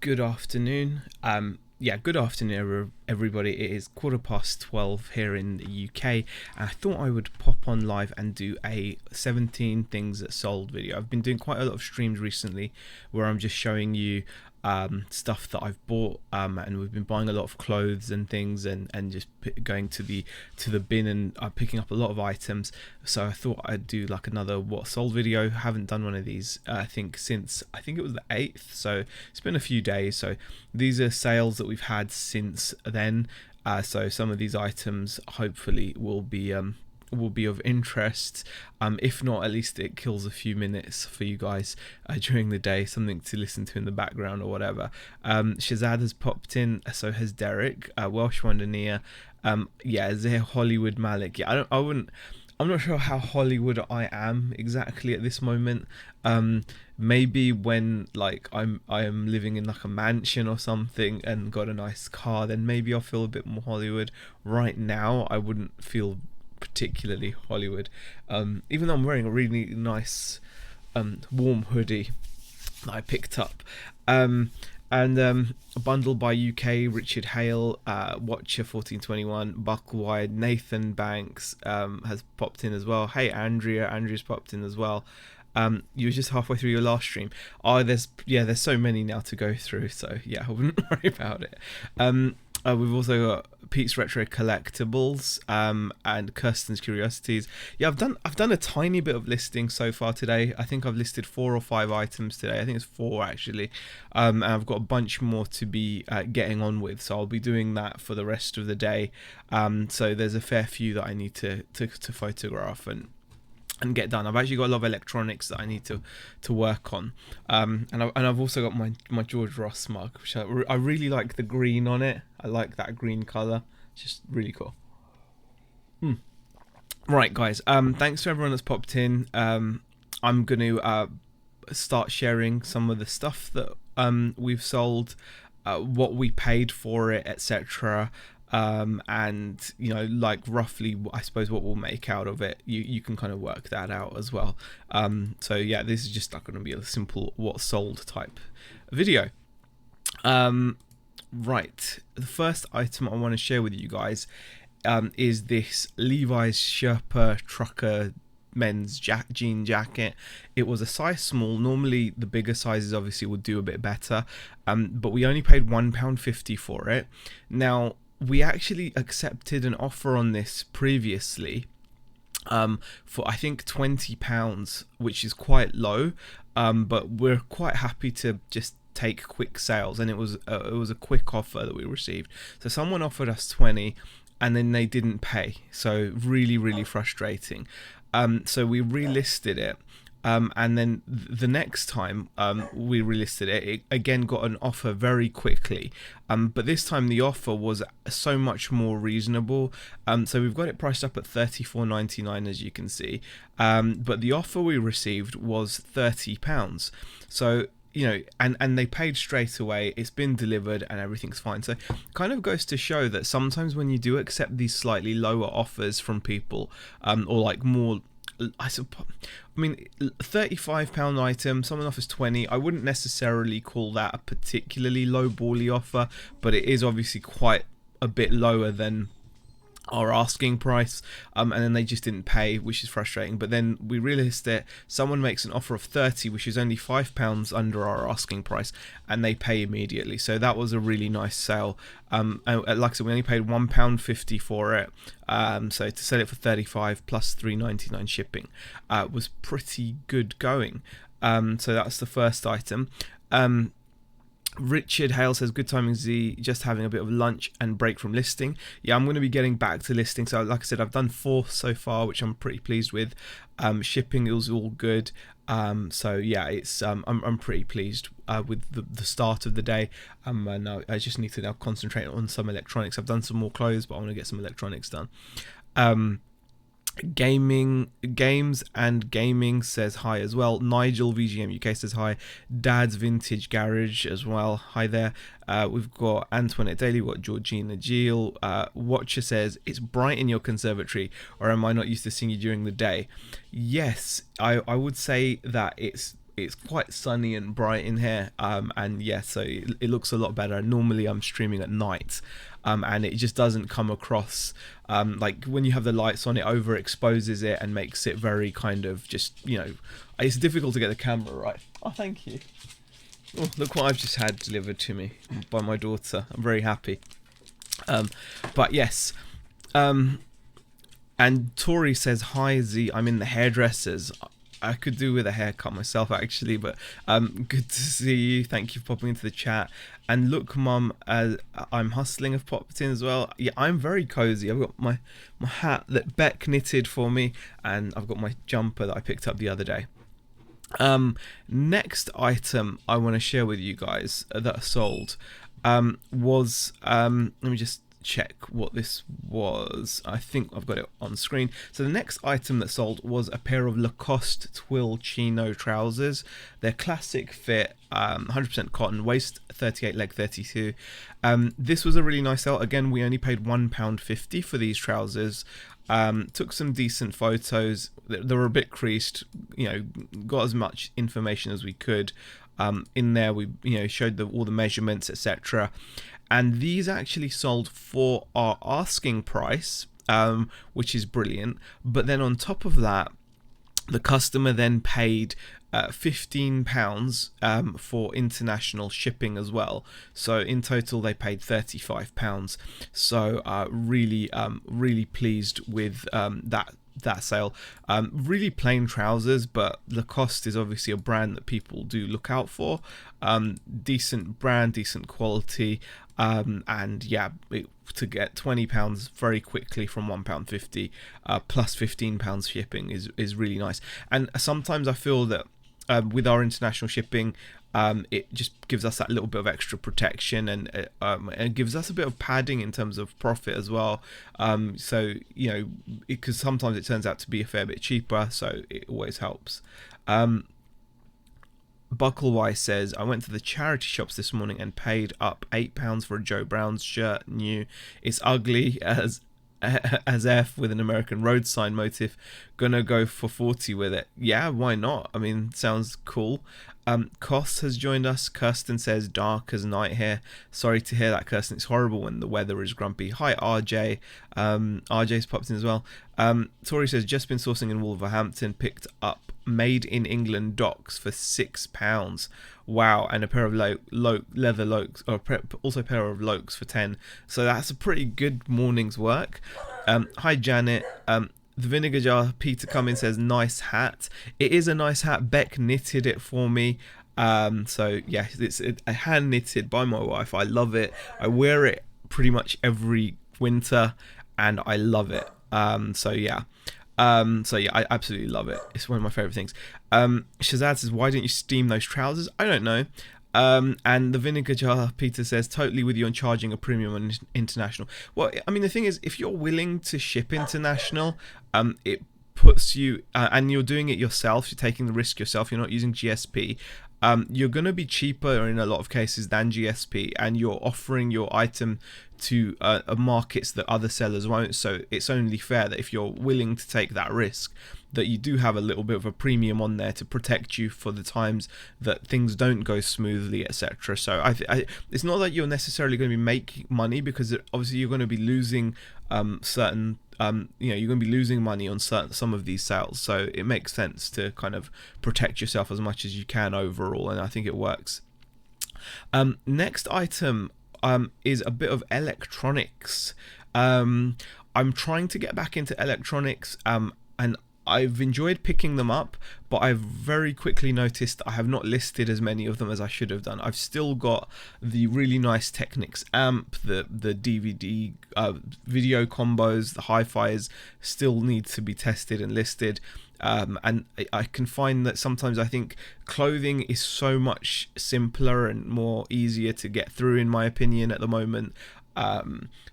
Good afternoon. Good afternoon, everybody. It is 12:15 here in the UK, and I thought I would pop on live and do a 17 things that sold video. I've been doing quite a lot of streams recently where I'm just showing you stuff that I've bought, and we've been buying a lot of clothes and things, and just going to the bin and picking up a lot of items. So I thought I'd do like another what sold video. Haven't done one of these since I think it was the 8th, so it's been a few days. So these are sales that we've had since then. So some of these items hopefully will be of interest. If not, at least it kills a few minutes for you guys during the day, something to listen to in the background or whatever. Shazad has popped in, so has Derek. Welsh Wonderneer. Zeh Hollywood Malik. I'm not sure how Hollywood I am exactly at this moment. Maybe when I am living in like a mansion or something and got a nice car, then maybe I'll feel a bit more Hollywood. Right now I wouldn't feel particularly Hollywood, even though I'm wearing a really nice warm hoodie that I picked up. Bundled by UK, Richard Hale, Watcher 1421, Bucklewide, Nathan Banks has popped in as well. Hey Andrea's popped in as well. You were just halfway through your last stream. There's so many now to go through, so yeah, I wouldn't worry about it. We've also got Pete's Retro Collectibles and Kirsten's Curiosities. Yeah, I've done a tiny bit of listing so far today. I think I've listed 4 or 5 items today. I think it's 4 actually, and I've got a bunch more to be getting on with. So I'll be doing that for the rest of the day. So there's a fair few that I need to photograph and get done. I've actually got a lot of electronics that I need to work on, and I've also got my George Ross mug, which I really like the green on it. I like that green color. It's just really cool. Right, guys. Thanks for everyone that's popped in. I'm going to start sharing some of the stuff that we've sold, what we paid for it, etc. And roughly I suppose what we'll make out of it. You can kind of work that out as well. So yeah, this is just not going to be a simple what sold type video. Right, the first item I want to share with you guys is this Levis Sherpa trucker men's jean jacket. It was a size small. Normally the bigger sizes obviously would do a bit better, but we only paid £1.50 for it. Now, we actually accepted an offer on this previously for I think £20, which is quite low, but we're quite happy to just take quick sales, and it was a quick offer that we received. So someone offered us 20 and then they didn't pay, so really frustrating. So we relisted it, and then the next time we relisted it again got an offer very quickly, but this time the offer was so much more reasonable. So we've got it priced up at £34.99, as you can see, but the offer we received was £30. So and they paid straight away. It's been delivered and everything's fine. So kind of goes to show that sometimes when you do accept these slightly lower offers from people, or like more, £35 item, someone offers 20. I wouldn't necessarily call that a particularly low bally offer, but it is obviously quite a bit lower than our asking price, and then they just didn't pay, which is frustrating. But then we realised that someone makes an offer of 30, which is only £5 under our asking price, and they pay immediately. So that was a really nice sale. And like I said, we only paid £1.50 for it, so to sell it for 35 plus £3.99 shipping was pretty good going. So that's the first item. Richard Hale says, good timing Z, just having a bit of lunch and break from listing. Yeah, I'm going to be getting back to listing. So like I said, I've done 4 so far, which I'm pretty pleased with. Shipping is all good. So yeah, it's I'm pretty pleased with the start of the day. And I just need to now concentrate on some electronics. I've done some more clothes, but I want to get some electronics done. Games and Gaming says hi as well. Nigel VGM UK says hi. Dad's Vintage Garage as well, hi there. We've got Antoinette Daly, we've got Georgina Gill. Watcher says, it's bright in your conservatory, or am I not used to seeing you during the day? Yes, I would say that it's it's quite sunny and bright in here, and yeah, so it looks a lot better. Normally I'm streaming at night, and it just doesn't come across like when you have the lights on, it overexposes it and makes it very kind of just, it's difficult to get the camera right. Oh, thank you. Oh, look what I've just had delivered to me by my daughter. I'm very happy. But yes, and Tori says, hi Z, I'm in the hairdressers. I could do with a haircut myself actually, but good to see you. Thank you for popping into the chat. And look, Mum, I'm hustling have popped in as well. Yeah, I'm very cozy. I've got my hat that Beck knitted for me, and I've got my jumper that I picked up the other day. Next item I want to share with you guys that are sold was let me just check what this was. I think I've got it on screen. So the next item that sold was a pair of Lacoste twill chino trousers. They're classic fit, 100% cotton, waist 38, leg 32. This was a really nice sale. Again, we only paid £1.50 for these trousers. Took some decent photos. They were a bit creased, got as much information as we could. In there we showed all the measurements, etc. And these actually sold for our asking price, which is brilliant. But then on top of that, the customer then paid £15 for international shipping as well. So in total they paid £35. So really pleased with that sale. Really plain trousers, but Lacoste is obviously a brand that people do look out for. Decent brand, decent quality, and yeah, to get £20 very quickly from £1.50 plus £15 shipping is really nice. And sometimes I feel that with our international shipping, it just gives us that little bit of extra protection, and it gives us a bit of padding in terms of profit as well. So because sometimes it turns out to be a fair bit cheaper, so it always helps. Bucklewise says, I went to the charity shops this morning and paid up £8 for a Joe Brown's shirt, new. It's ugly as F with an American road sign motif. Gonna go for 40 with it. Yeah, why not? I mean, sounds cool. Koss has joined us. Kirsten says, dark as night here. Sorry to hear that, Kirsten. It's horrible when the weather is grumpy. Hi, RJ. RJ's popped in as well. Tori says, just been sourcing in Wolverhampton, picked up made in England docks for £6. Wow. And a pair of leather Lokes, or also a pair of Lokes for 10. So that's a pretty good morning's work. Hi, Janet. The Vinegar Jar Peter Cummins says, nice hat. It is a nice hat. Beck knitted it for me. So yeah, it's hand knitted by my wife. I love it. I wear it pretty much every winter and I love it. So yeah, I absolutely love it. It's one of my favorite things. Shazad says, why don't you steam those trousers? I don't know. And the Vinegar Jar Peter says, totally with you on charging a premium on international. Well, I mean, the thing is, if you're willing to ship international, it puts you, and you're doing it yourself, you're taking the risk yourself, you're not using GSP, you're going to be cheaper in a lot of cases than GSP, and you're offering your item to markets that other sellers won't. So it's only fair that if you're willing to take that risk, that you do have a little bit of a premium on there to protect you for the times that things don't go smoothly, etc. So it's not that you're necessarily going to be making money, because obviously you're going to be losing certain you're going to be losing money on some of these sales. So it makes sense to kind of protect yourself as much as you can overall, and I think it works. Next item is a bit of electronics. I'm trying to get back into electronics, and I've enjoyed picking them up, but I've very quickly noticed I have not listed as many of them as I should have done. I've still got the really nice Technics amp, the DVD video combos, the HiFis still need to be tested and listed. And I can find that sometimes I think clothing is so much simpler and more easier to get through, in my opinion, at the moment.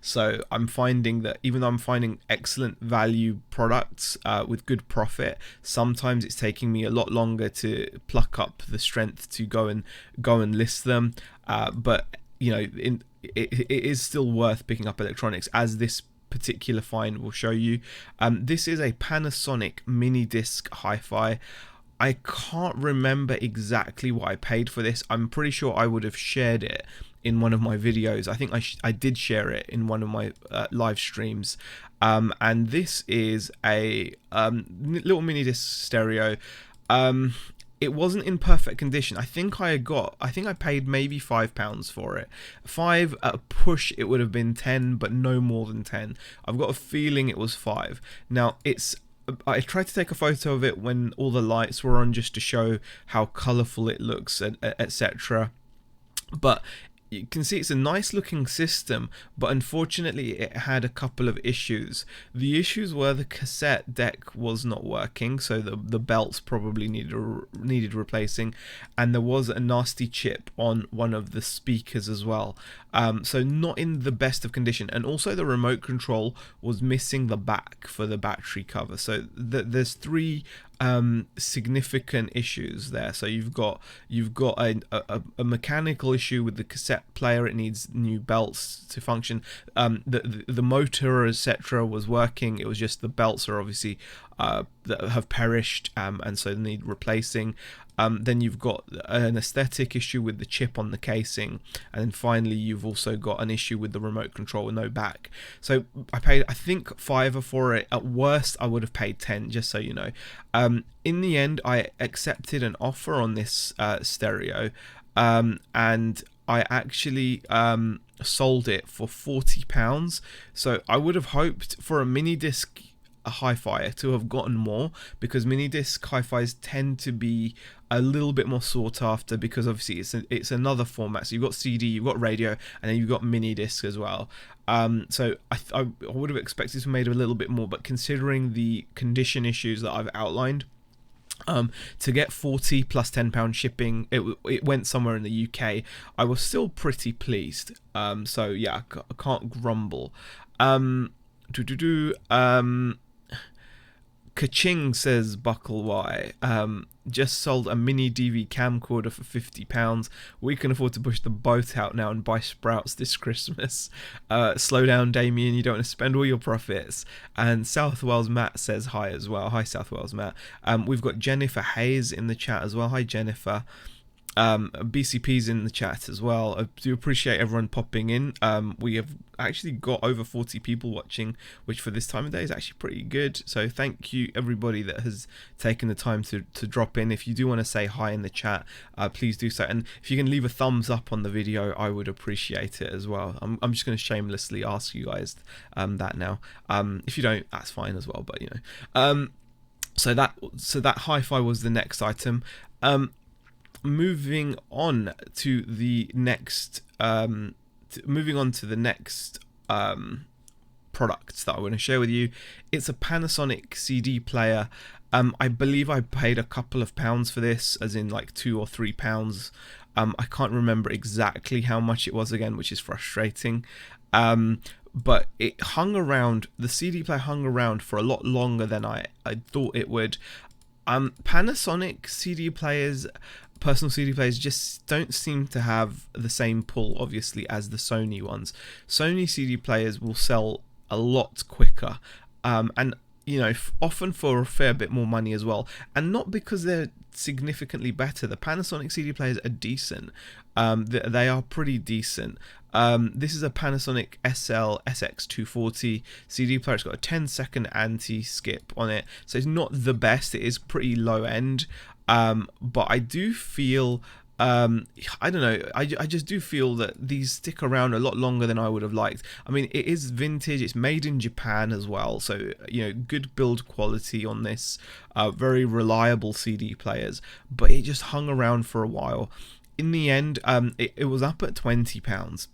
So I'm finding that even though I'm finding excellent value products with good profit, sometimes it's taking me a lot longer to pluck up the strength to go and list them. But it is still worth picking up electronics, as this particular find will show you. This is a Panasonic mini disc HiFi. I can't remember exactly what I paid for this. I'm pretty sure I would have shared it in one of my videos. I think I did share it in one of my live streams. And this is a little mini disc stereo. It wasn't in perfect condition. I think I paid maybe £5 for it. 5 at a push, it would have been 10, but no more than 10. I've got a feeling it was 5. Now I tried to take a photo of it when all the lights were on, just to show how colourful it looks, etc. But you can see it's a nice looking system, but unfortunately it had a couple of issues. The issues were the cassette deck was not working, so the belts probably needed replacing, and there was a nasty chip on one of the speakers as well. So not in the best of condition, and also the remote control was missing the back for the battery cover. So there's 3 significant issues there. So you've got a mechanical issue with the cassette player. It needs new belts to function. The motor, etc., was working. It was just the belts are obviously that have perished, and so they need replacing. Then you've got an aesthetic issue with the chip on the casing, and then finally you've also got an issue with the remote control with no back. So I paid, I think, £5 for it. At worst I would have paid 10, just so you know. In the end I accepted an offer on this stereo, and I actually sold it for £40. So I would have hoped for a mini disc HiFi to have gotten more, because mini disc HiFis tend to be a little bit more sought after, because obviously it's another format. So you've got CD, you've got radio, and then you've got mini disc as well. So I would have expected to have made a little bit more, but considering the condition issues that I've outlined, to get 40 plus £10 shipping, it went somewhere in the UK, I was still pretty pleased. So yeah, I can't grumble. Kaching, says Buckle Y, just sold a mini DV camcorder for £50. We can afford to push the boat out now and buy sprouts this Christmas. Slow down, Damien, you don't want to spend all your profits. And South Wales Matt says hi as well. Hi South Wales Matt. We've got Jennifer Hayes in the chat as well. Hi Jennifer. BCP's in the chat as well. I do appreciate everyone popping in. We have actually got over 40 people watching, which for this time of day is actually pretty good. So thank you everybody that has taken the time to drop in. If you do want to say hi in the chat, please do so. And if you can leave a thumbs up on the video, I would appreciate it as well. I'm just going to shamelessly ask you guys that now. If you don't, that's fine as well. But you know, so that HiFi was the next item. Moving on to the next product that I want to share with you. It's a Panasonic CD player. I believe I paid a couple of pounds for this, as in like £2 or £3. I can't remember exactly how much it was again, which is frustrating. But it hung around, the CD player hung around for a lot longer than I thought it would. Panasonic CD players, personal CD players, just don't seem to have the same pull, obviously, as the Sony ones. Sony CD players will sell a lot quicker, and you know, often for a fair bit more money as well, and not because they're significantly better. The Panasonic CD players are decent. They are pretty decent. This is a Panasonic SL-SX240 CD player. It's got a 10-second anti-skip on it, so it's not the best. It is pretty low end, but I do feel, I don't know, I just do feel that these stick around a lot longer than I would have liked. I mean, it is vintage, it's made in Japan as well, so you know, good build quality on this, very reliable CD players, but it just hung around for a while. In the end, it was up at £20.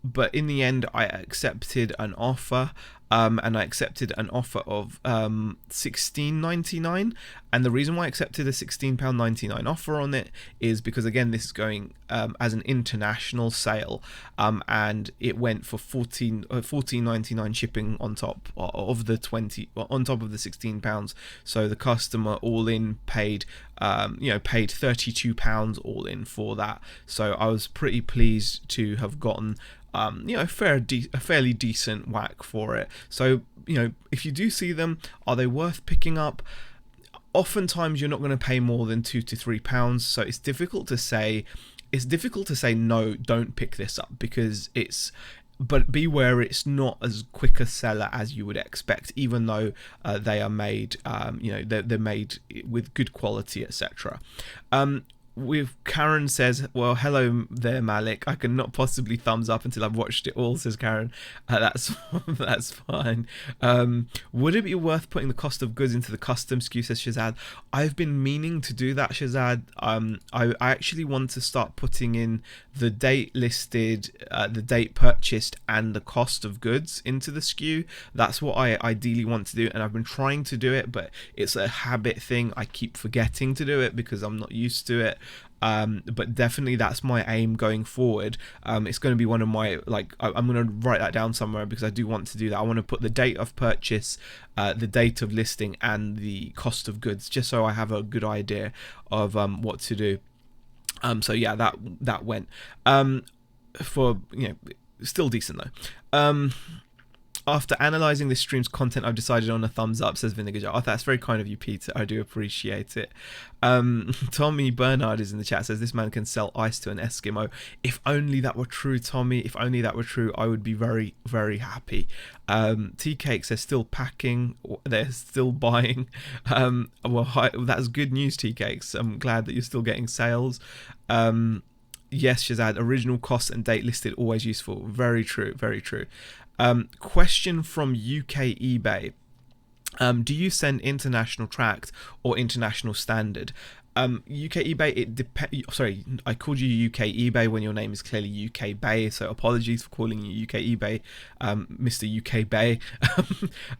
But in the end I accepted an offer, and I accepted an offer of $16.99, and the reason why I accepted a £16.99 offer on it is because, again, this is going as an international sale, and it went for $14.99 shipping on top of the £16. So the customer all in paid paid £32 all in for that. So I was pretty pleased to have gotten a fairly decent whack for it. So, you know, if you do see them, are they worth picking up? oftentimes you're not going to pay more than £2 to £3, so it's difficult to say. It's difficult to say no, don't pick this up, because but beware, it's not as quick a seller as you would expect, even though they are made, they're made with good quality, etc. With Karen says, well, hello there, Malik. I cannot possibly thumbs up until I've watched it all, says Karen. That's fine. Would it be worth putting the cost of goods into the custom SKU, says Shazad? I've been meaning to do that, Shazad. I actually want to start putting in the date listed, the date purchased, and the cost of goods into the SKU. That's what I ideally want to do, and I've been trying to do it, but it's a habit thing. I keep forgetting to do it because I'm not used to it. But definitely that's my aim going forward. It's going to be one of my, I'm going to write that down somewhere, because I do want to do that. I want to put the date of purchase, the date of listing, and the cost of goods, just so I have a good idea of what to do. So yeah, that went for, still decent though. After analysing this stream's content, I've decided on a thumbs up, says Vinegar Jar. Oh, that's very kind of you, Peter. I do appreciate it. Tommy Bernard is in the chat, says this man can sell ice to an Eskimo. If only that were true, Tommy. If only that were true, I would be very, very happy. Tea Cakes, they're still packing. They're still buying. That's good news, Tea Cakes. I'm glad that you're still getting sales. Yes, Shazad, original cost and date listed, always useful. Very true, very true. Question from UK eBay. Do you send international tracked or international standard? UK eBay, it depends. Sorry, I called you UK eBay when your name is clearly UK Bay, so apologies for calling you UK eBay, Mr. UK Bay.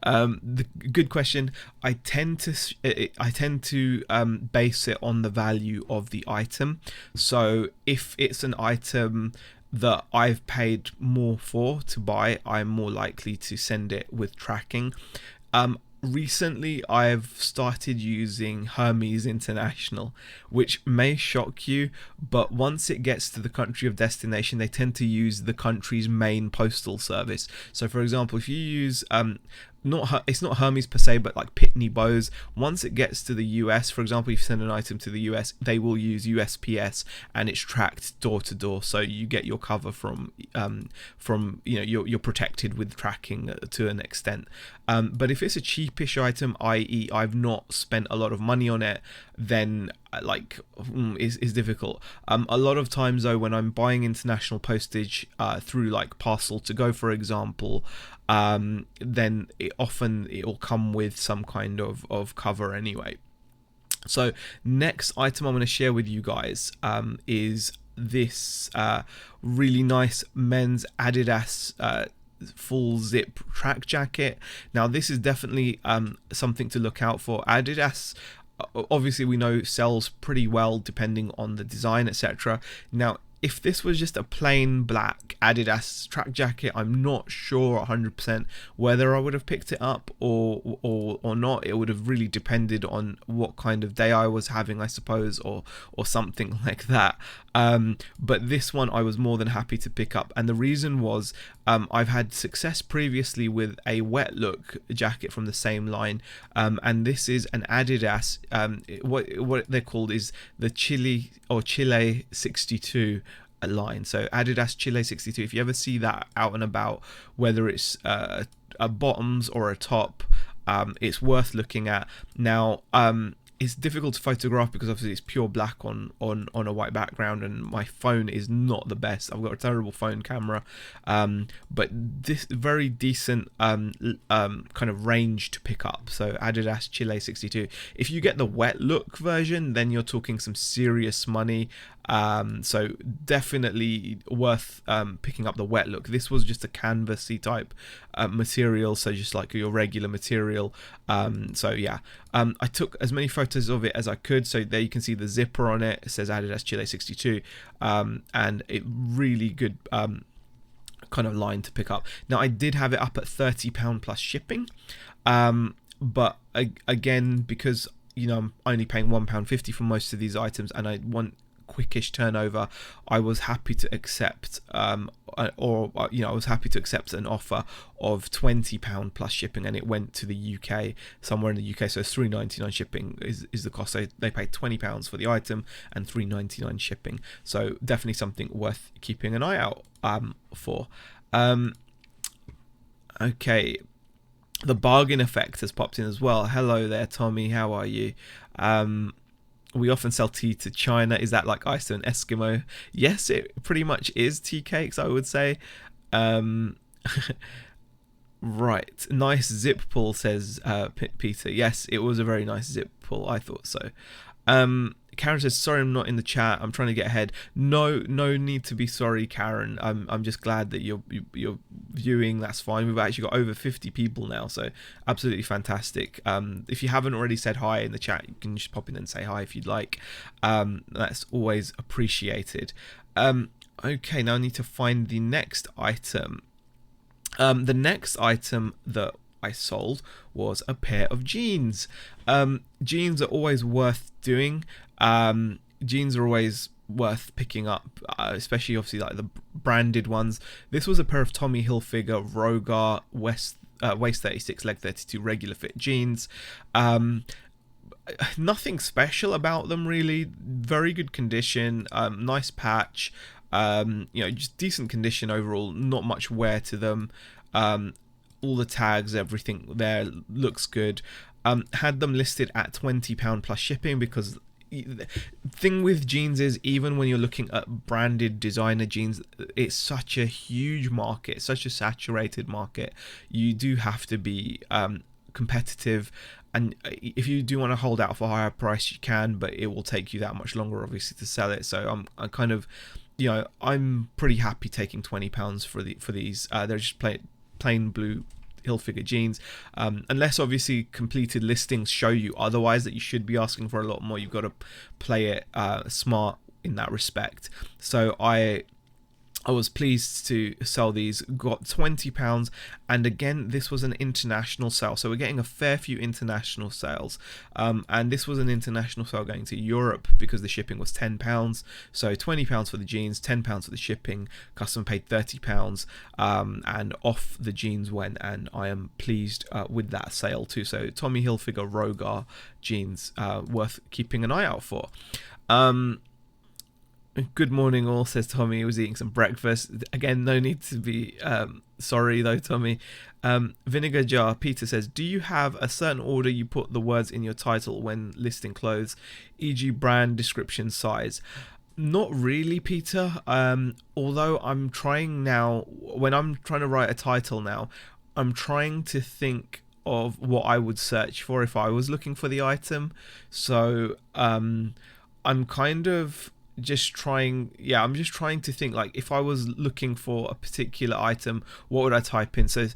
The good question. I tend to base it on the value of the item. So if it's an item that I've paid more for to buy, I'm more likely to send it with tracking. Recently I've started using Hermes International, which may shock you, but once it gets to the country of destination, they tend to use the country's main postal service. So for example, if you use it's not Hermes per se, but like Pitney Bowes, once it gets to the US, for example, if you send an item to the US, they will use USPS, and it's tracked door to door, so you get your cover from you're protected with tracking to an extent. But if it's a cheapish item, i.e. I've not spent a lot of money on it, then is difficult. A lot of times though, when I'm buying international postage through like Parcel to Go, for example, then it will come with some kind of cover anyway. So next item I'm going to share with you guys is this really nice men's Adidas full zip track jacket. Now this is definitely something to look out for. Adidas, obviously we know, sells pretty well depending on the design, etc. Now if this was just a plain black Adidas track jacket, I'm not sure 100% whether I would have picked it up or not. It would have really depended on what kind of day I was having, I suppose, or something like that. But this one I was more than happy to pick up, and the reason was I've had success previously with a wet look jacket from the same line, and this is an Adidas. What they're called is the Chile 62 line. So Adidas Chile 62. If you ever see that out and about, whether it's a bottoms or a top, it's worth looking at. Now it's difficult to photograph because obviously it's pure black on a white background, and my phone is not the best. I've got a terrible phone camera, but this very decent kind of range to pick up. So Adidas Chile 62. If you get the wet look version, then you're talking some serious money. So definitely worth picking up the wet look. This was just a canvasy type material, so just like your regular material. So yeah, I took as many photos of it as I could. So there you can see the zipper on it. It says Adidas Chile 62, and it really good kind of line to pick up. Now I did have it up at £30 plus shipping, but again, because I'm only paying £1.50 for most of these items, and I want quickish turnover, I was happy to accept I was happy to accept an offer of £20 plus shipping, and it went to the UK, somewhere in the UK. So it's £3.99 shipping is the cost. So they paid £20 for the item and £3.99 shipping. So definitely something worth keeping an eye out for. Okay, the bargain effect has popped in as well. Hello there, Tommy. How are you? We often sell tea to China. Is that like ice to an Eskimo? Yes, it pretty much is tea cakes, I would say. Right, nice zip pull, says Peter. Yes, it was a very nice zip pull. I thought so. Karen says, sorry I'm not in the chat, I'm trying to get ahead. No need to be sorry, Karen. I'm just glad that you're viewing. That's fine. We've actually got over 50 people now, so absolutely fantastic. If you haven't already said hi in the chat, you can just pop in and say hi if you'd like. That's always appreciated. Okay, now I need to find the next item. The next item that I sold was a pair of jeans. Jeans are always worth doing. Jeans are always worth picking up, especially obviously like the branded ones. This was a pair of Tommy Hilfiger Rogar waist 36 leg 32 regular fit jeans. Nothing special about them really. Very good condition, nice patch, just decent condition overall, not much wear to them. All the tags, everything there looks good. Had them listed at £20 plus shipping, because the thing with jeans is, even when you're looking at branded designer jeans, it's such a huge market, such a saturated market. You do have to be competitive, and if you do want to hold out for a higher price, you can, but it will take you that much longer obviously to sell it. So I'm kind of, I'm pretty happy taking £20 for these. They're just plain blue Hilfiger jeans, unless obviously completed listings show you otherwise, that you should be asking for a lot more. You've got to play it smart in that respect. So I was pleased to sell these, got £20, and again, this was an international sale, so we're getting a fair few international sales, and this was an international sale going to Europe because the shipping was £10, so £20 for the jeans, £10 for the shipping, customer paid £30, and off the jeans went, and I am pleased with that sale too. So Tommy Hilfiger Rogar jeans, worth keeping an eye out for. Good morning all, says Tommy. He was eating some breakfast. Again, no need to be sorry though, Tommy. Vinegar Jar Peter says, do you have a certain order you put the words in your title when listing clothes, e.g. brand, description, size? Not really, Peter. Although I'm trying now, when I'm trying to write a title now, I'm trying to think of what I would search for if I was looking for the item. So I'm kind of just trying to think, like, if I was looking for a particular item, what would I type in? So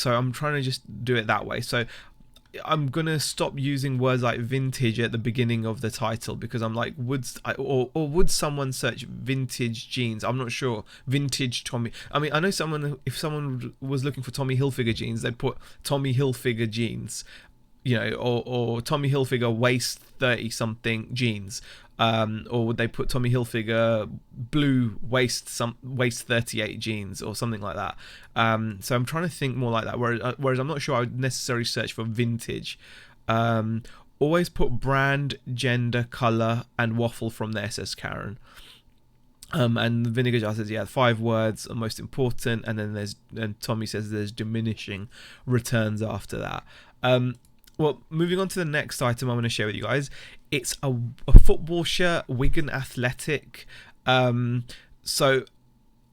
I'm trying to just do it that way. So I'm gonna stop using words like vintage at the beginning of the title, because I'm like, would someone search vintage jeans? I'm not sure. Vintage Tommy. I mean, I know if someone was looking for Tommy Hilfiger jeans, they'd put Tommy Hilfiger jeans, or Tommy Hilfiger waist 30 something jeans. Or would they put Tommy Hilfiger blue waist 38 jeans or something like that? So I'm trying to think more like that. Whereas I'm not sure I would necessarily search for vintage. Always put brand, gender, color, and waffle from there, says Karen. And Vinegar Jar says, 5 words are most important, and then Tommy says there's diminishing returns after that. Well, moving on to the next item I want to share with you guys. It's a football shirt, Wigan Athletic. So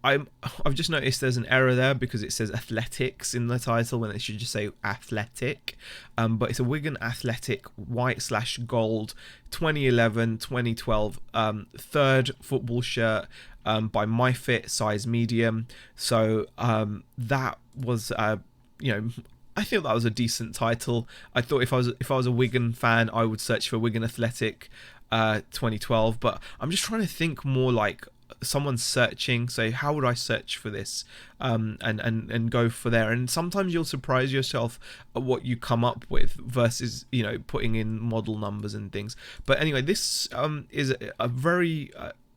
I've just noticed there's an error there, because it says athletics in the title when it should just say athletic. But it's a Wigan Athletic white/gold 2011-2012 third football shirt by MyFit, size medium. So that was I feel that was a decent title. I thought if I was a Wigan fan, I would search for Wigan Athletic 2012. But I'm just trying to think more like someone searching. So how would I search for this? And go for there. And sometimes you'll surprise yourself at what you come up with versus putting in model numbers and things. But anyway, this is a very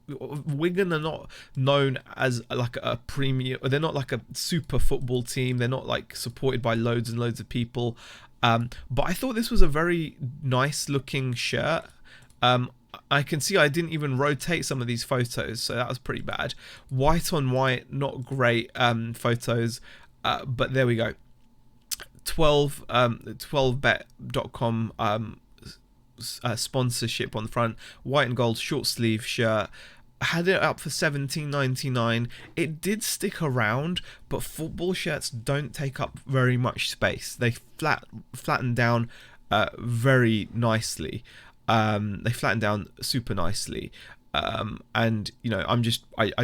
Wigan are not known as like a premium, they're not like a super football team, they're not like supported by loads and loads of people, but I thought this was a very nice looking shirt. I can see I didn't even rotate some of these photos, so that was pretty bad. White on white, not great photos, but there we go. 12bet.com sponsorship on the front, white and gold short sleeve shirt. I had it up for $17.99. It did stick around, but football shirts don't take up very much space. They flatten down very nicely. They flatten down super nicely, and you know, I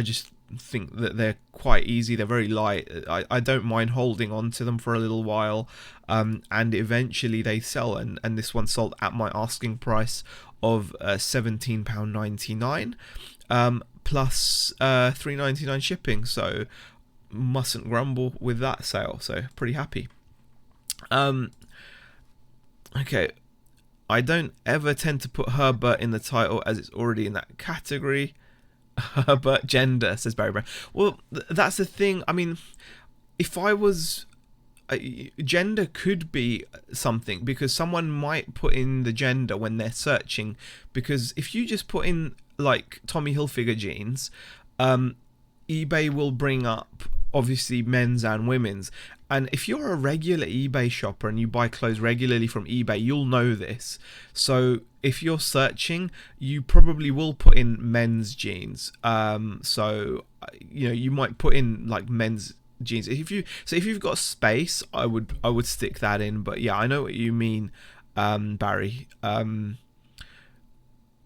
just think that they're quite easy. They're very light. I don't mind holding on to them for a little while, and eventually they sell. And this one sold at my asking price of £17.99, plus $3.99 shipping. So mustn't grumble with that sale. So pretty happy. Okay. I don't ever tend to put Herbert in the title as it's already in that category. Herbert gender, says Barry Brown. Well, that's the thing. I mean, if I was... gender could be something, because someone might put in the gender when they're searching. Because if you just put in, like, Tommy Hilfiger jeans, eBay will bring up, obviously, men's and women's. And if you're a regular eBay shopper and you buy clothes regularly from eBay, you'll know this. So if you're searching, you probably will put in men's jeans. So you know, you might put in like men's jeans. If you've got space, I would stick that in. But yeah, I know what you mean, Barry.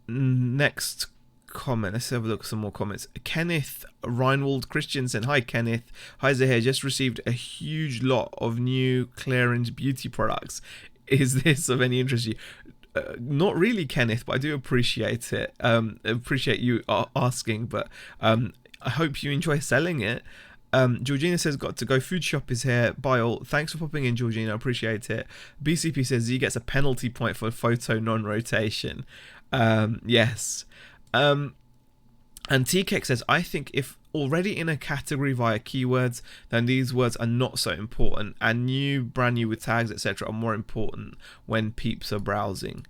Next comment. Let's have a look at some more comments. Kenneth Reinwald Christensen. Hi Kenneth. Hi Zahir. Just received a huge lot of new clearance beauty products. Is this of any interest to you? Not really, Kenneth, but I do appreciate it. Appreciate you asking, but I hope you enjoy selling it. Georgina says, got to go. Food shop is here. Bye all. Thanks for popping in, Georgina. I appreciate it. BCP says Z gets a penalty point for photo non-rotation. Yes. And TKEX says, I think if already in a category via keywords, then these words are not so important, and brand new with tags, etc. are more important when peeps are browsing.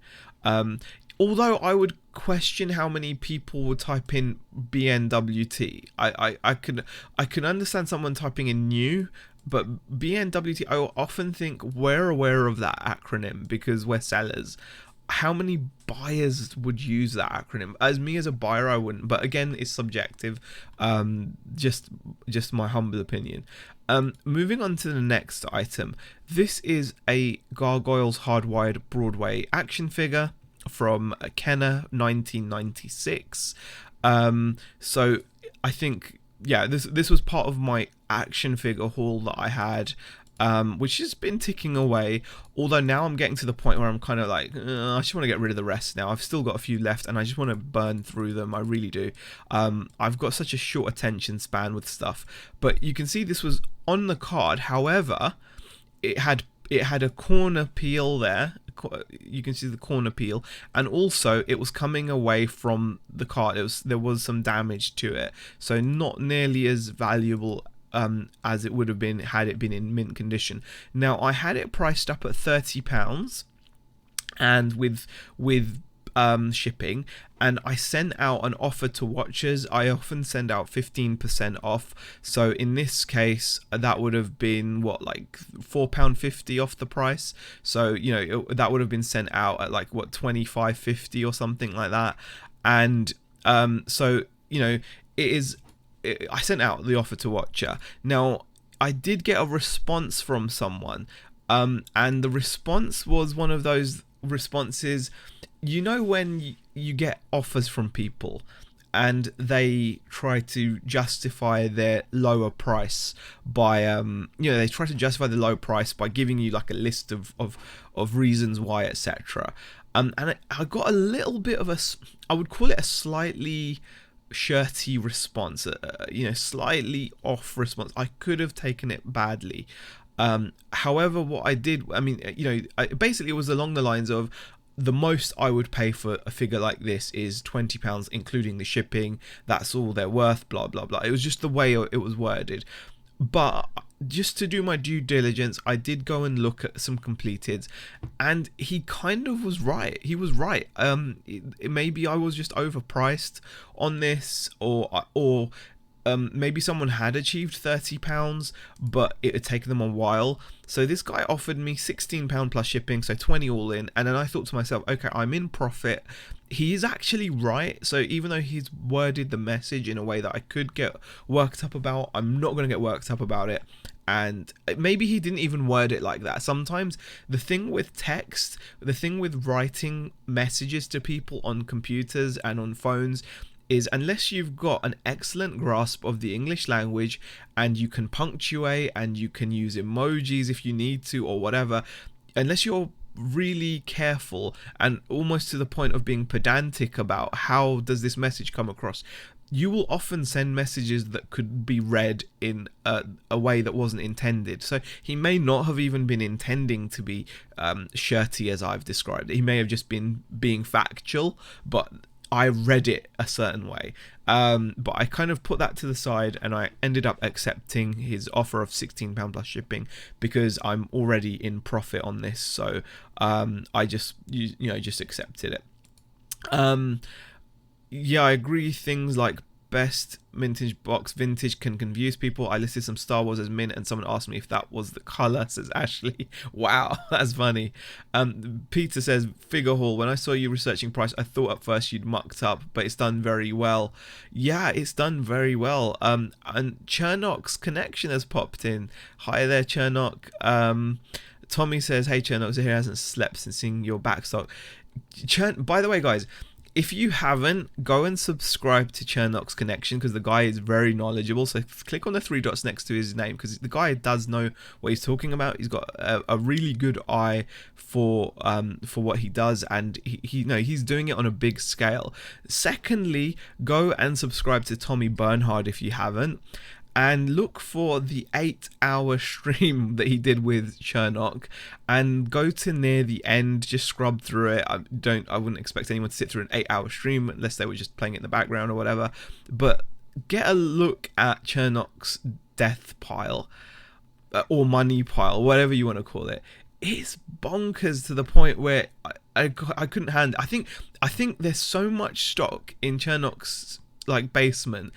Although I would question how many people would type in BNWT. I can understand someone typing in new, but BNWT, I often think we're aware of that acronym because we're sellers. How many buyers would use that acronym? As me as a buyer, I wouldn't. But again, it's subjective. Just my humble opinion. Moving on to the next item. This is a Gargoyles Hardwired Broadway action figure from Kenner 1996. So I think, yeah, this was part of my action figure haul that I had. Which has been ticking away, although now I'm getting to the point where I'm kind of like, I just want to get rid of the rest now. I've still got a few left and I just want to burn through them. I really do. I've got such a short attention span with stuff, but you can see this was on the card. However, it had a corner peel there. You can see the corner peel, and also it was coming away from the card. There was some damage to it, so not nearly as valuable as it would have been had it been in mint condition. Now I had it priced up at £30, and with shipping, and I sent out an offer to watchers. I often send out 15% off, so in this case that would have been what, like £4.50 off the price. So you know, that would have been sent out at like what, £25.50 or something like that. And so you know, I sent out the offer to watcher. Now, I did get a response from someone, and the response was one of those responses, you know, when you get offers from people and they try to justify their lower price by, they try to justify the low price by giving you like a list of reasons why, etc. And I got a little bit of I would call it a slightly shirty response, slightly off response. I could have taken it badly. However, what I did, basically it was along the lines of, the most I would pay for a figure like this is £20, including the shipping. That's all they're worth, blah blah blah. It was just the way it was worded. But just to do my due diligence, I did go and look at some completeds, and he kind of was right. He was right. Maybe I was just overpriced on this, or maybe someone had achieved £30, but it had taken them a while. So this guy offered me £16 plus shipping, so 20 all in. And then I thought to myself, okay, I'm in profit. He is actually right. So even though he's worded the message in a way that I could get worked up about, I'm not going to get worked up about it. And maybe he didn't even word it like that. Sometimes the thing with text, the thing with writing messages to people on computers and on phones, is unless you've got an excellent grasp of the English language and you can punctuate and you can use emojis if you need to or whatever, unless you're really careful and almost to the point of being pedantic about how does this message come across, you will often send messages that could be read in a way that wasn't intended. So he may not have even been intending to be shirty as I've described it. He may have just been being factual, but I read it a certain way. But I kind of put that to the side and I ended up accepting his offer of £16 plus shipping because I'm already in profit on this. So I just accepted it. Yeah, I agree. Things like best vintage box vintage can confuse people. I listed some Star Wars as mint and someone asked me if that was the color, says Ashley. Wow, that's funny. Peter says, Figure Hall, when I saw you researching price, I thought at first you'd mucked up, but it's done very well. Yeah, it's done very well. And Chernok's connection has popped in. Hi there, Chernok. Tommy says, hey Chernok, so he hasn't slept since seeing your backstock. By the way, guys, if you haven't, go and subscribe to Chernok's Connection because the guy is very knowledgeable. So click on the 3 dots next to his name because the guy does know what he's talking about. He's got a really good eye for what he does, and he's doing it on a big scale. Secondly, go and subscribe to Tommy Bernhard if you haven't. And look for the 8-hour stream that he did with Chernok, and go to near the end. Just scrub through it. I wouldn't expect anyone to sit through an 8-hour stream unless they were just playing it in the background or whatever. But get a look at Chernok's death pile or money pile, whatever you want to call it. It's bonkers to the point where I couldn't handle. I think there's so much stock in Chernok's basement.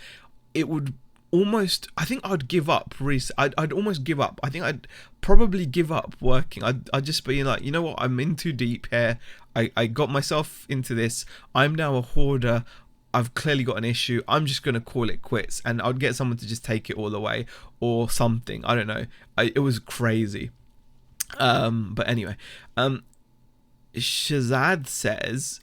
It would almost, I think I'd give up. I'd almost give up. I think I'd probably give up working. I'd just be like, you know what, I'm in too deep here. I got myself into this. I'm now a hoarder. I've clearly got an issue. I'm just going to call it quits, and I'd get someone to just take it all away or something. I don't know. It was crazy. But anyway, Shazad says,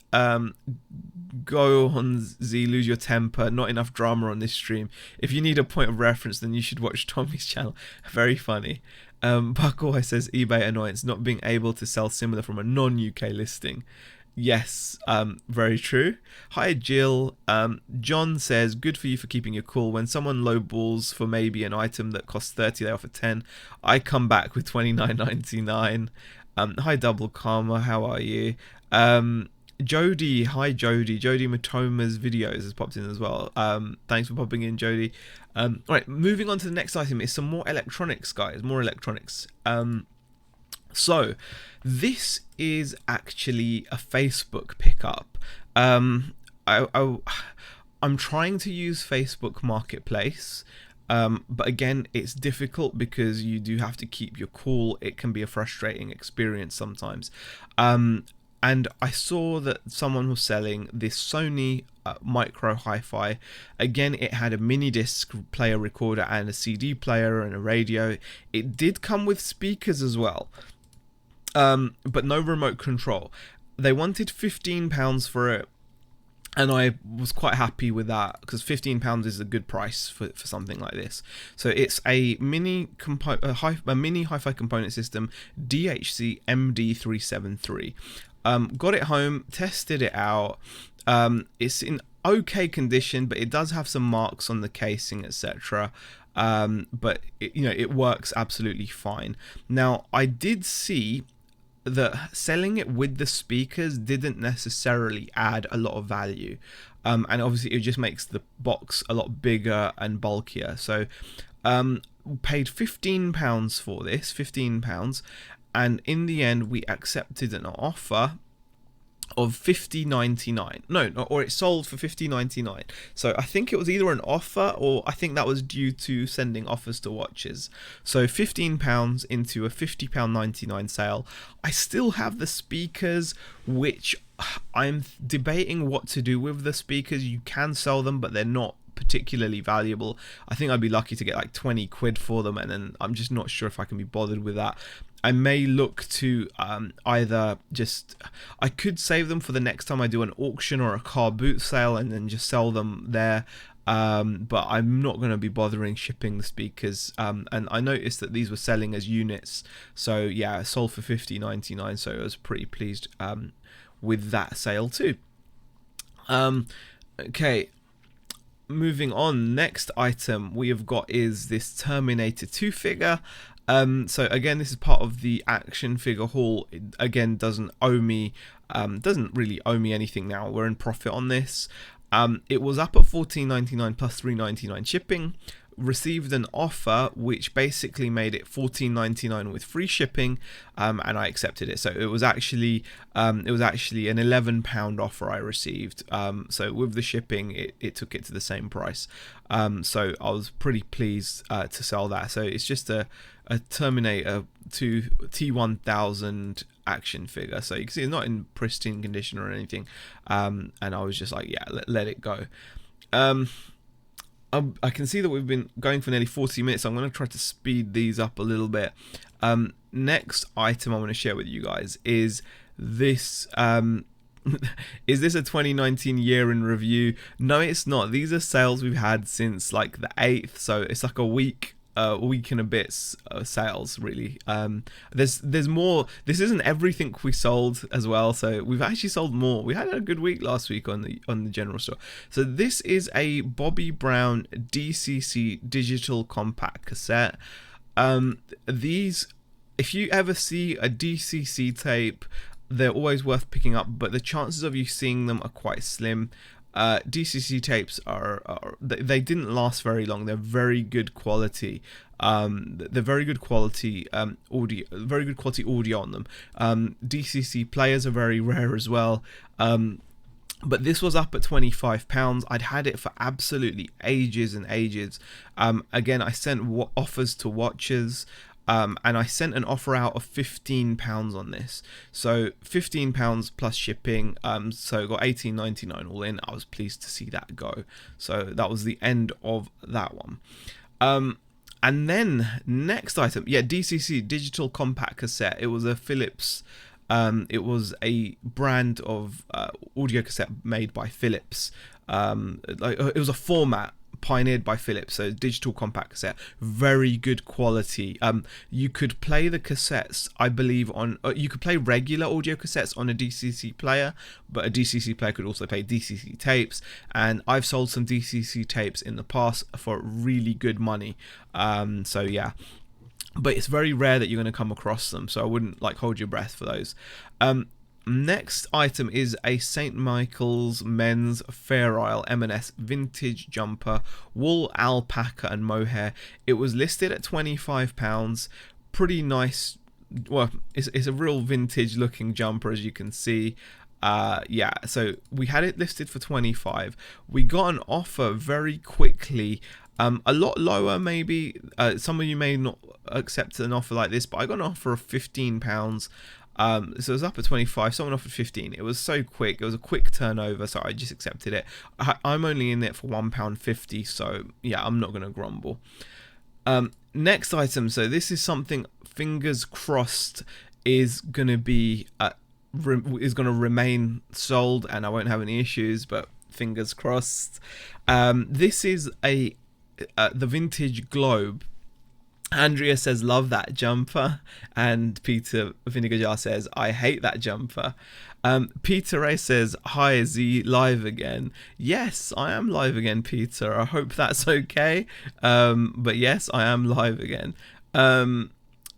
go on Z, lose your temper, not enough drama on this stream. If you need a point of reference, then you should watch Tommy's channel. Very funny. Buckle says, eBay annoyance, not being able to sell similar from a non-UK listing. Yes, very true. Hi Jill. John says, good for you for keeping your cool. When someone lowballs for maybe an item that costs 30, they offer 10. I come back with 29.99. Hi Double Karma, how are you? Jody, hi Jody. Jody Matoma's videos has popped in as well. Thanks for popping in, Jody. Alright, moving on to the next item is some more electronics, guys. More electronics. So this is actually a Facebook pickup. I'm trying to use Facebook Marketplace. But again, it's difficult because you do have to keep your cool. It can be a frustrating experience sometimes. And I saw that someone was selling this Sony micro hi-fi. Again, it had a mini disc player recorder and a CD player and a radio. It did come with speakers as well, but no remote control. They wanted £15 for it. And I was quite happy with that because £15 is a good price for something like this. So it's a mini hi-fi component system, DHC MD373. Got it home, tested it out. It's in okay condition, but it does have some marks on the casing, etc. But it works absolutely fine. Now I did see selling it with the speakers didn't necessarily add a lot of value, and obviously it just makes the box a lot bigger and bulkier. So paid £15 for this, £15, and in the end we accepted an offer of $50.99. No, or it sold for $50.99. So I think it was either an offer, or I think that was due to sending offers to watches. So £15 into a £50.99 sale. I still have the speakers, which I'm debating what to do with the speakers. You can sell them, but they're not particularly valuable. I think I'd be lucky to get like 20 quid for them, and then I'm just not sure if I can be bothered with that. I may look to either just, I could save them for the next time I do an auction or a car boot sale and then just sell them there, but I'm not going to be bothering shipping the speakers, and I noticed that these were selling as units, so yeah, sold for $50.99, so I was pretty pleased with that sale too. Okay, moving on, next item we have got is this Terminator 2 figure. So again, this is part of the action figure haul. It, again, doesn't really owe me anything now. We're in profit on this. It was up at $14.99 plus $3.99 shipping. Received an offer which basically made it $14.99 with free shipping, and I accepted it. So it was actually an £11 offer I received. So with the shipping, it took it to the same price. So I was pretty pleased to sell that. So it's just a Terminator 2 T1000 action figure. So you can see it's not in pristine condition or anything. And I was just like, yeah, let it go. I can see that we've been going for nearly 40 minutes. So I'm going to try to speed these up a little bit. Next item I want to share with you guys is this. Is this a 2019 year in review? No, it's not. These are sales we've had since like the 8th. So it's like a week and a bit sales really. There's more. This isn't everything we sold as well, so we've actually sold more. We had a good week last week on the general store. So this is a Bobby Brown DCC digital compact cassette. These, if you ever see a DCC tape, they're always worth picking up, but the chances of you seeing them are quite slim. DCC tapes they didn't last very long. They're very good quality. They're very good quality audio, very good quality audio on them. DCC players are very rare as well. But this was up at £25. I'd had it for absolutely ages and ages. Again, I sent offers to watchers. And I sent an offer out of £15 on this, so £15 plus shipping, so got $18.99 all in. I was pleased to see that go. So that was the end of that one. And then next item, yeah, DCC digital compact cassette. It was a Philips. It was a brand of audio cassette made by Philips. It was a format pioneered by Philips, so digital compact cassette, very good quality. You could play the cassettes, I believe, on you could play regular audio cassettes on a DCC player, but a DCC player could also play DCC tapes, and I've sold some DCC tapes in the past for really good money. So yeah, but it's very rare that you're going to come across them, so I wouldn't like hold your breath for those. Next item is a St. Michael's Men's Fair Isle M&S vintage jumper, wool, alpaca and mohair. It was listed at £25. Pretty nice. Well, it's a real vintage looking jumper, as you can see. Yeah, so we had it listed for £25. We got an offer very quickly, a lot lower maybe. Some of you may not accept an offer like this, but I got an offer of £15. So it was up at 25, someone offered 15. It was so quick, it was a quick turnover, so I just accepted it. I'm only in it for £1.50, so yeah, I'm not going to grumble. Next item, so this is something, fingers crossed, is going to be is going to remain sold and I won't have any issues, but fingers crossed. This is the vintage globe. Andrea says, love that jumper. And Peter Vinegar Jar says, I hate that jumper. Peter Ray says, hi, is he live again? Yes, I am live again, Peter. I hope that's okay. But yes, I am live again.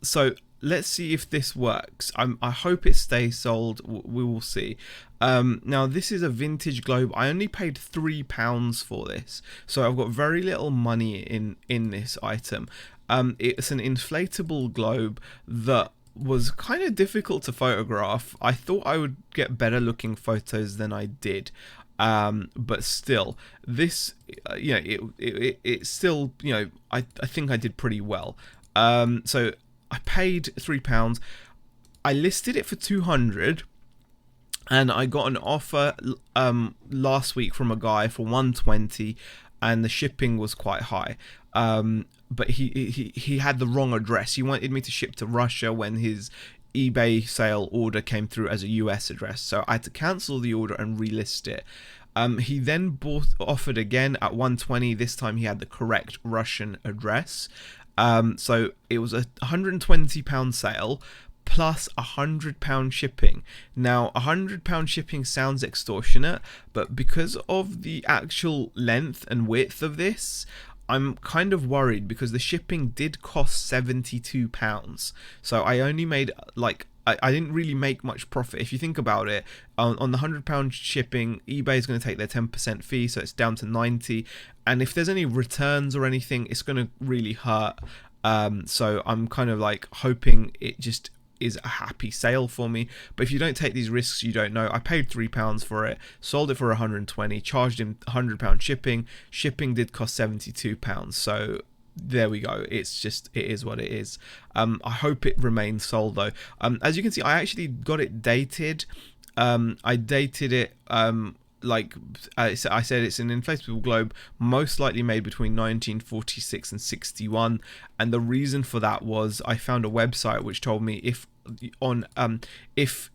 So let's see if this works. I hope it stays sold. We will see. Now this is a vintage globe. I only paid £3 for this, so I've got very little money in this item. It's an inflatable globe that was kind of difficult to photograph. I thought I would get better looking photos than I did. But still, this, it's still, I think I did pretty well. So I paid £3. I listed it for 200, and I got an offer last week from a guy for 120, and the shipping was quite high. But he had the wrong address. He wanted me to ship to Russia when his eBay sale order came through as a US address, so I had to cancel the order and relist it. He then offered again at 120. This time he had the correct Russian address. So it was a £120 sale plus £100 shipping. Now, £100 shipping sounds extortionate, but because of the actual length and width of this, I'm kind of worried, because the shipping did cost £72. So I only made I didn't really make much profit. If you think about it, on the £100 shipping, eBay is going to take their 10% fee, so it's down to 90. And if there's any returns or anything, it's going to really hurt. So I'm kind of like hoping it just is a happy sale for me. But if you don't take these risks, you don't know. I paid £3 for it, sold it for 120, charged him £100 shipping. Shipping did cost £72. So there we go. It is what it is. I hope it remains sold though. As you can see, I actually got it dated. I dated it like I said, it's an inflatable globe, most likely made between 1946 and 61. And the reason for that was I found a website which told me if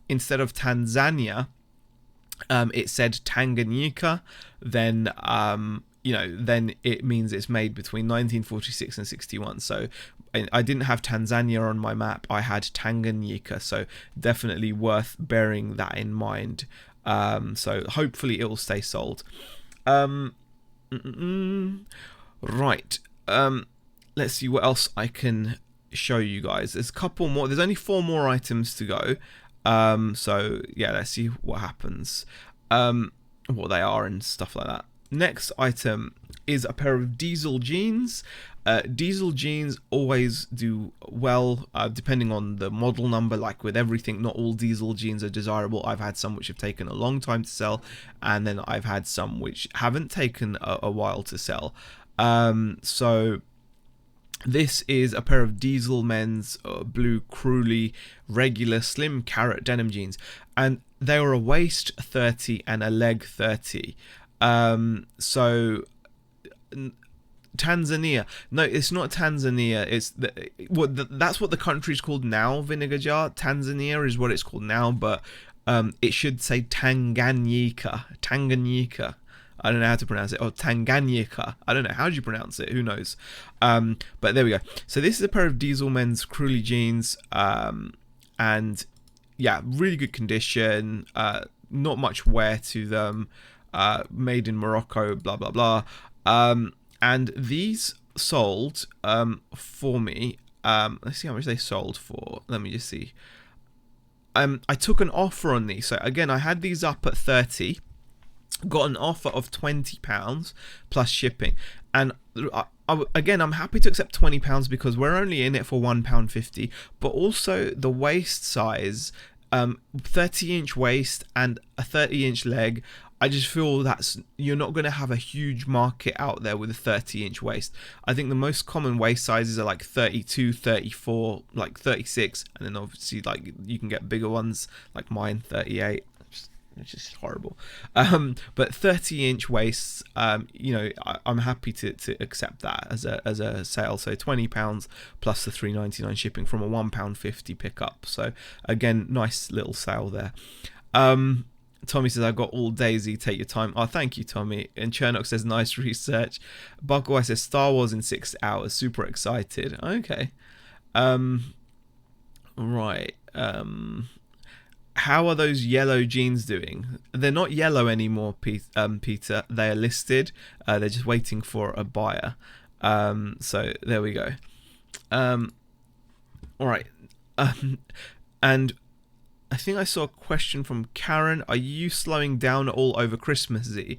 instead of Tanzania it said Tanganyika, then then it means it's made between 1946 and 61. So I didn't have Tanzania on my map, I had Tanganyika, so definitely worth bearing that in mind. So hopefully it will stay sold. Right. Let's see what else I can show you guys. There's a couple more. There's only 4 more items to go. So yeah, let's see what happens. What they are and stuff like that. Next item is a pair of diesel jeans. Diesel jeans always do well, depending on the model number. Like with everything, not all diesel jeans are desirable. I've had some which have taken a long time to sell, and then I've had some which haven't taken a while to sell. So this is a pair of Diesel men's blue Crewley regular slim carrot denim jeans, and they were a waist 30 and a leg 30. So Tanzania, no, it's not Tanzania, it's that's what the country's called now, Vinegar Jar. Tanzania is what it's called now, but it should say Tanganyika. I don't know how to pronounce it. Or Tanganyika. I don't know. How do you pronounce it? Who knows? But there we go. So this is a pair of Diesel men's Crewley jeans. And yeah, really good condition. Not much wear to them. Made in Morocco, blah, blah, blah. And these sold for me. Let's see how much they sold for. Let me just see. I took an offer on these. So again, I had these up at 30. Got an offer of £20 plus shipping, and again, I'm happy to accept £20 because we're only in it for £1.50. But also the waist size, 30-inch waist and a 30-inch leg. I just feel you're not going to have a huge market out there with a 30-inch waist. I think the most common waist sizes are like 32, 34, like 36, and then obviously like you can get bigger ones like mine, 38. It's just horrible. But 30-inch waists, I'm happy to accept that as a sale. So £20 plus the £3.99 shipping from a £1.50 pickup. So again, nice little sale there. Tommy says, I got all Daisy, take your time. Oh, thank you, Tommy. And Chernock says, nice research. Buckaway says, Star Wars in 6 hours. Super excited. Okay. Right. How are those yellow jeans doing? They're not yellow anymore, Peter. They are listed. They're just waiting for a buyer. So there we go. All right. And I think I saw a question from Karen. Are you slowing down at all over Christmas, Z?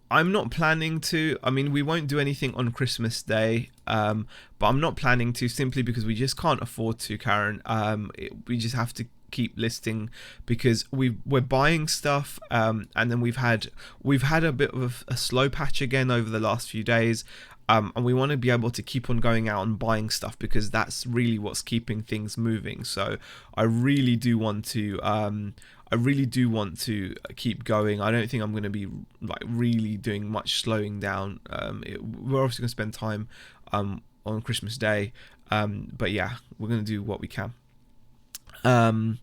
I'm not planning to. I mean, we won't do anything on Christmas Day, but I'm not planning to, simply because we just can't afford to, Karen. We just have to keep listing, because we're buying stuff, and then we've had a bit of a slow patch again over the last few days. And we want to be able to keep on going out and buying stuff, because that's really what's keeping things moving. So I really do want to keep going. I don't think I'm going to be like really doing much slowing down. We're obviously going to spend time on Christmas Day, but yeah, we're going to do what we can. And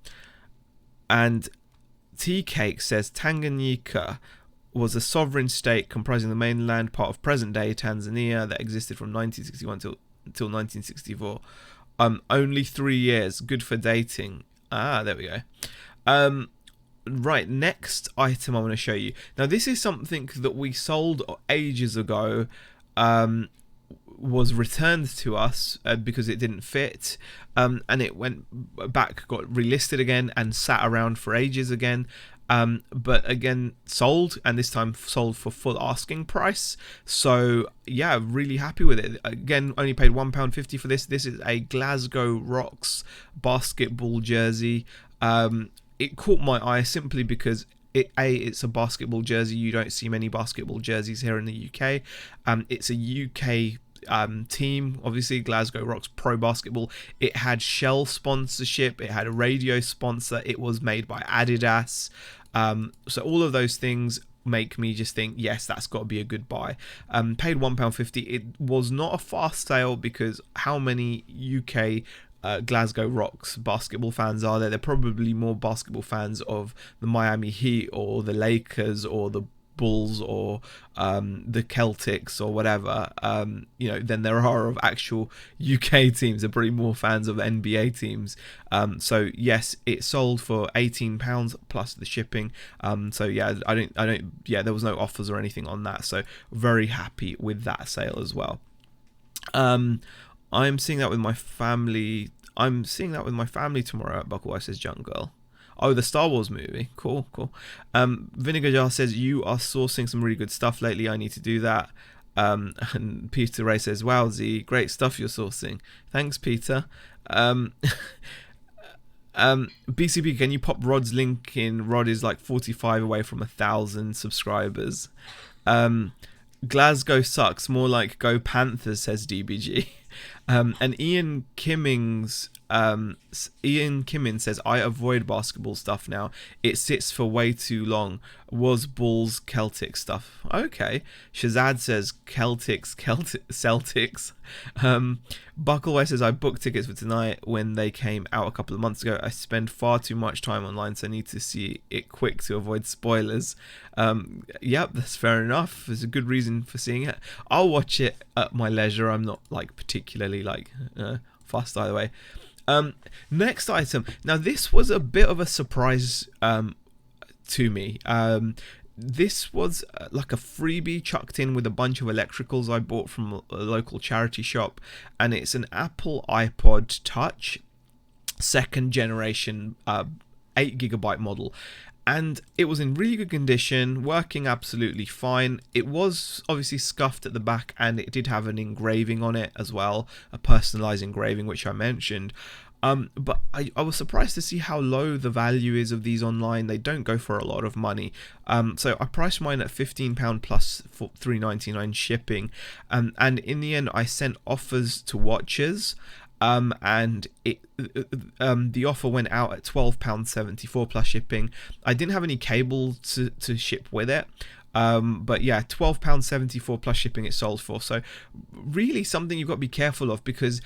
Tea Cake says Tanganyika was a sovereign state comprising the mainland part of present-day Tanzania that existed from 1961 until 1964. Only 3 years. Good for dating. There we go. Right, next item I want to show you. Now, this is something that we sold ages ago. Was returned to us because it didn't fit, and it went back, got relisted again, and sat around for ages again. But again, sold, and this time sold for full asking price. So yeah, really happy with it. Again, only paid £1.50 for this. This is a Glasgow Rocks basketball jersey. It caught my eye simply because it's a basketball jersey. You don't see many basketball jerseys here in the UK. It's a UK team, obviously, Glasgow Rocks Pro Basketball. It had Shell sponsorship, it had a radio sponsor, it was made by Adidas. So all of those things make me just think, yes, that's got to be a good buy. Paid £1.50. It was not a fast sale, because how many UK Glasgow Rocks basketball fans are there? They're probably more basketball fans of the Miami Heat or the Lakers or the Bulls or the Celtics or whatever, than there are of actual UK teams. They're probably more fans of NBA teams. So yes, it sold for £18 plus the shipping. So yeah, there was no offers or anything on that. So very happy with that sale as well. I'm seeing that with my family. Tomorrow at Buckle. Says Young Girl. Oh, the Star Wars movie. Cool. Vinegar Jar says, you are sourcing some really good stuff lately. I need to do that. And Peter Ray says, wow, Z, great stuff you're sourcing. Thanks, Peter. BCB, can you pop Rod's link in? Rod is like 45 away from 1,000 subscribers. Glasgow sucks. More like Go Panthers, says DBG. And Ian Kimmins says, I avoid basketball stuff now. It sits for way too long. Was Bulls Celtic stuff? Okay. Shazad says Celtics. Buckleway says, I booked tickets for tonight when they came out a couple of months ago. I spend far too much time online, so I need to see it quick to avoid spoilers. Yep, that's fair enough. There's a good reason for seeing it. I'll watch it at my leisure. I'm not like particularly fussed either way. Next item. Now, this was a bit of a surprise to me. This was like a freebie chucked in with a bunch of electricals I bought from a local charity shop, and it's an Apple iPod Touch 2nd generation 8GB model. And it was in really good condition, working absolutely fine. It was obviously scuffed at the back, and it did have an engraving on it as well, a personalized engraving, which I mentioned. But I was surprised to see how low the value is of these online. They don't go for a lot of money. So I priced mine at £15 plus for $3.99 shipping. And in the end, I sent offers to watchers. And the offer went out at £12.74 plus shipping. I didn't have any cable to ship with it. But yeah, £12.74 plus shipping it sold for. So really something you've got to be careful of, because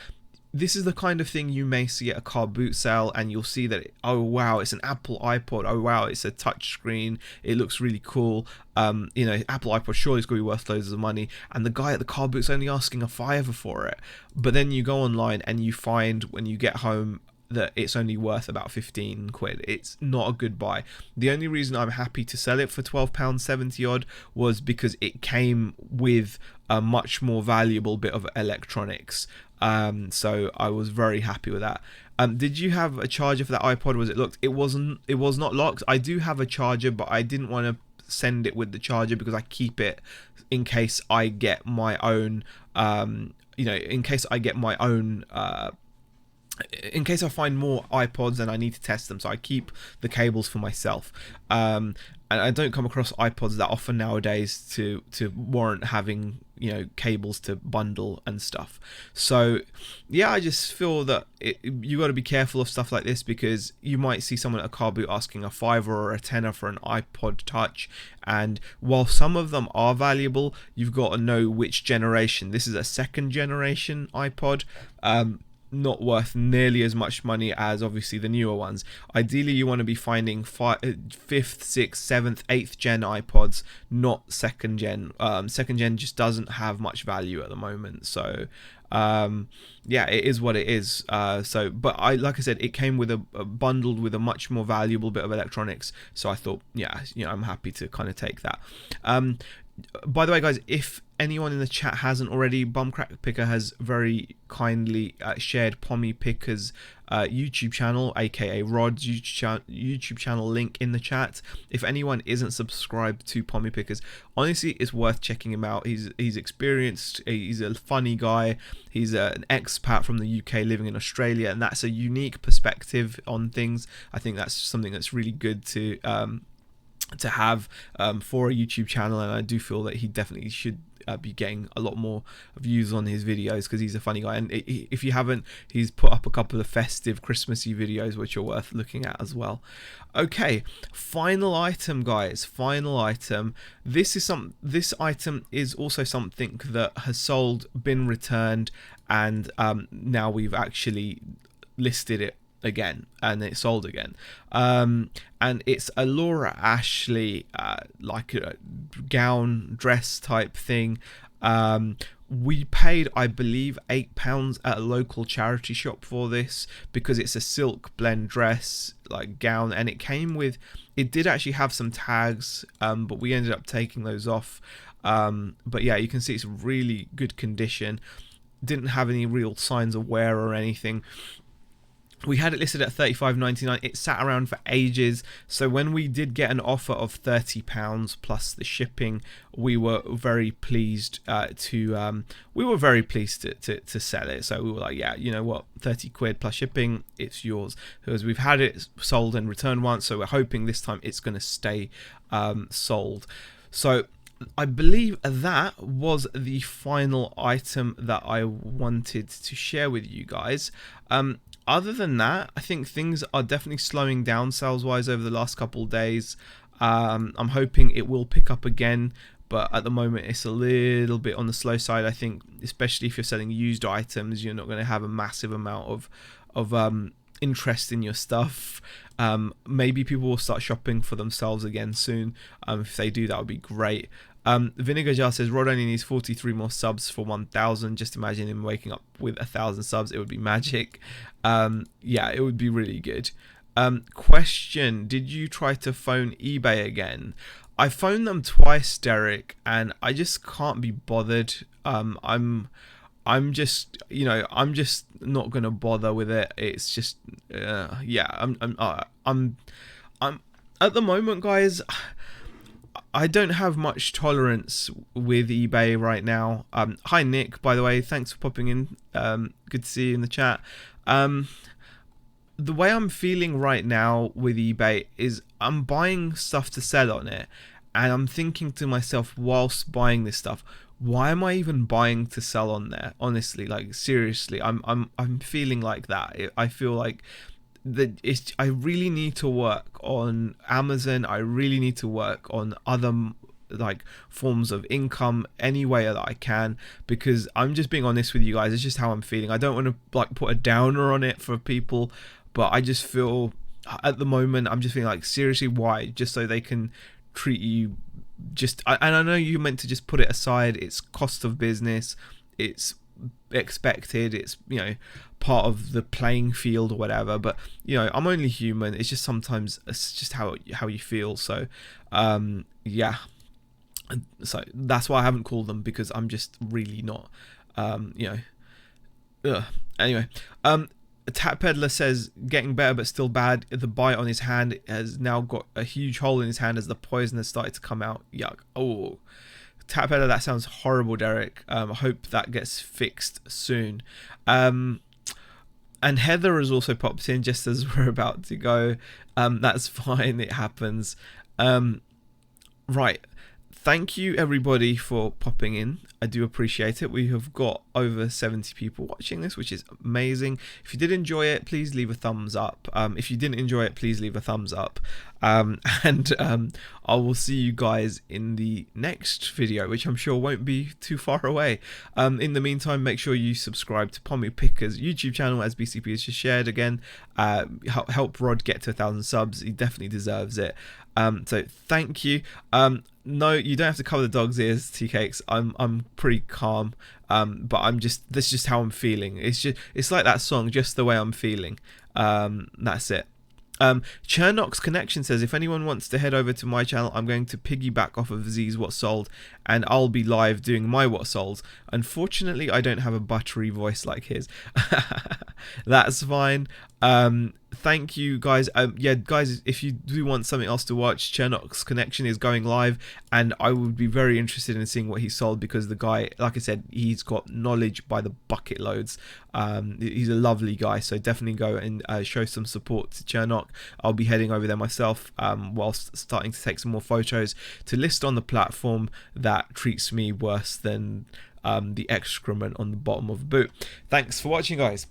this is the kind of thing you may see at a car boot sale, and you'll see that, oh wow, it's an Apple iPod, oh wow, it's a touch screen, it looks really cool. Apple iPod surely is going to be worth loads of money, and the guy at the car boot's only asking a £5 for it. But then you go online and you find when you get home that it's only worth about 15 quid. It's not a good buy. The only reason I'm happy to sell it for £12.70 odd was because it came with a much more valuable bit of electronics. So I was very happy with that. Did you have a charger for that iPod? Was it locked? It wasn't. It was not locked. I do have a charger, but I didn't want to send it with the charger because I keep it in case I get my own. In case I get my own. In case I find more iPods and I need to test them, so I keep the cables for myself. And I don't come across iPods that often nowadays to warrant having cables to bundle and stuff. So yeah, I just feel that you got to be careful of stuff like this, because you might see someone at a car boot asking a $5 or a $10 for an iPod Touch, and while some of them are valuable, you've got to know which generation. This is a second generation iPod. Not worth nearly as much money as obviously the newer ones. Ideally, you want to be finding 5th, 6th, 7th, 8th gen iPods, not second gen. Second gen just doesn't have much value at the moment. So yeah, it is what it is. But like I said, it came with a bundled with a much more valuable bit of electronics. So I thought, yeah, I'm happy to kind of take that. By the way, guys, if anyone in the chat hasn't already, Bumcrack Picker has very kindly shared Pommy Picker's YouTube channel, aka Rod's YouTube channel link in the chat. If anyone isn't subscribed to Pommy Pickers, honestly, it's worth checking him out. He's experienced, he's a funny guy, he's an expat from the UK living in Australia, and that's a unique perspective on things. I think that's something that's really good to have for a YouTube channel, and I do feel that he definitely should be getting a lot more views on his videos, because he's a funny guy. And if you haven't, he's put up a couple of festive Christmassy videos which are worth looking at as well. Okay, final item, guys, final item. This item is also something that has sold, been returned, and now we've actually listed it again and it sold again, and it's a Laura Ashley like a gown dress type thing. We paid, I believe, £8 at a local charity shop for this, because it's a silk blend dress like gown, and it did actually have some tags, but we ended up taking those off. But yeah, you can see it's really good condition, didn't have any real signs of wear or anything. We had it listed at £35.99. It sat around for ages. So when we did get an offer of £30 plus the shipping, we were very pleased to sell it. So we were like, yeah, you know what, 30 quid plus shipping, it's yours. Because we've had it sold and returned once, so we're hoping this time it's going to stay sold. So I believe that was the final item that I wanted to share with you guys. Other than that, I think things are definitely slowing down sales-wise over the last couple of days. I'm hoping it will pick up again, but at the moment it's a little bit on the slow side. I think, especially if you're selling used items, you're not going to have a massive amount of interest in your stuff. Maybe people will start shopping for themselves again soon. If they do, that would be great. Vinegar Jar says Rod only needs 43 more subs for 1,000. Just imagine him waking up with 1,000 subs. It would be magic. Yeah, it would be really good. Question: did you try to phone eBay again? I phoned them twice, Derek, and I just can't be bothered. I'm just not gonna bother with it. It's just yeah. I'm at the moment, guys, I don't have much tolerance with eBay right now. Hi Nick, by the way, thanks for popping in. Good to see you in the chat. The way I'm feeling right now with eBay is I'm buying stuff to sell on it, and I'm thinking to myself whilst buying this stuff, why am I even buying to sell on there? Honestly, like seriously, I'm feeling like that. I feel like I really need to work on Amazon. I really need to work on other like forms of income any way that I can, because I'm just being honest with you guys. It's just how I'm feeling. I don't want to like put a downer on it for people, but I just feel at the moment I'm just feeling like, seriously, why? Just so they can treat you and I know you meant to just put it aside. It's cost of business, it's expected, it's part of the playing field or whatever, but I'm only human. It's just sometimes it's just how you feel. So yeah, so that's why I haven't called them, because I'm just really not Ugh. Anyway, Tap Peddler says getting better but still bad. The bite on his hand has now got a huge hole in his hand as the poison has started to come out. Yuck. Oh, Tap Peddler, that sounds horrible, Derek. I hope that gets fixed soon. And Heather has also popped in just as we're about to go. That's fine. It happens. Right. Thank you everybody for popping in. I do appreciate it. We have got over 70 people watching this, which is amazing. If you did enjoy it, please leave a thumbs up. If you didn't enjoy it, please leave a thumbs up. I will see you guys in the next video, which I'm sure won't be too far away. In the meantime, make sure you subscribe to Pommy Picker's YouTube channel, as BCP has just shared again. Help Rod get to 1,000 subs. He definitely deserves it. So thank you. No, you don't have to cover the dog's ears, tea cakes. I'm pretty calm. But that's just how I'm feeling. It's like that song, just the way I'm feeling. That's it. Chernox Connection says, if anyone wants to head over to my channel, I'm going to piggyback off of Z's What Sold, and I'll be live doing my What Sold. Unfortunately, I don't have a buttery voice like his. That's fine. Thank you guys. Yeah, guys, if you do want something else to watch, Chernox Connection is going live, and I would be very interested in seeing what he sold, because the guy, like I said, he's got knowledge by the bucket loads. He's a lovely guy, so definitely go and show some support to Chernox. I'll be heading over there myself, whilst starting to take some more photos to list on the platform that treats me worse than the excrement on the bottom of a boot. Thanks for watching, guys.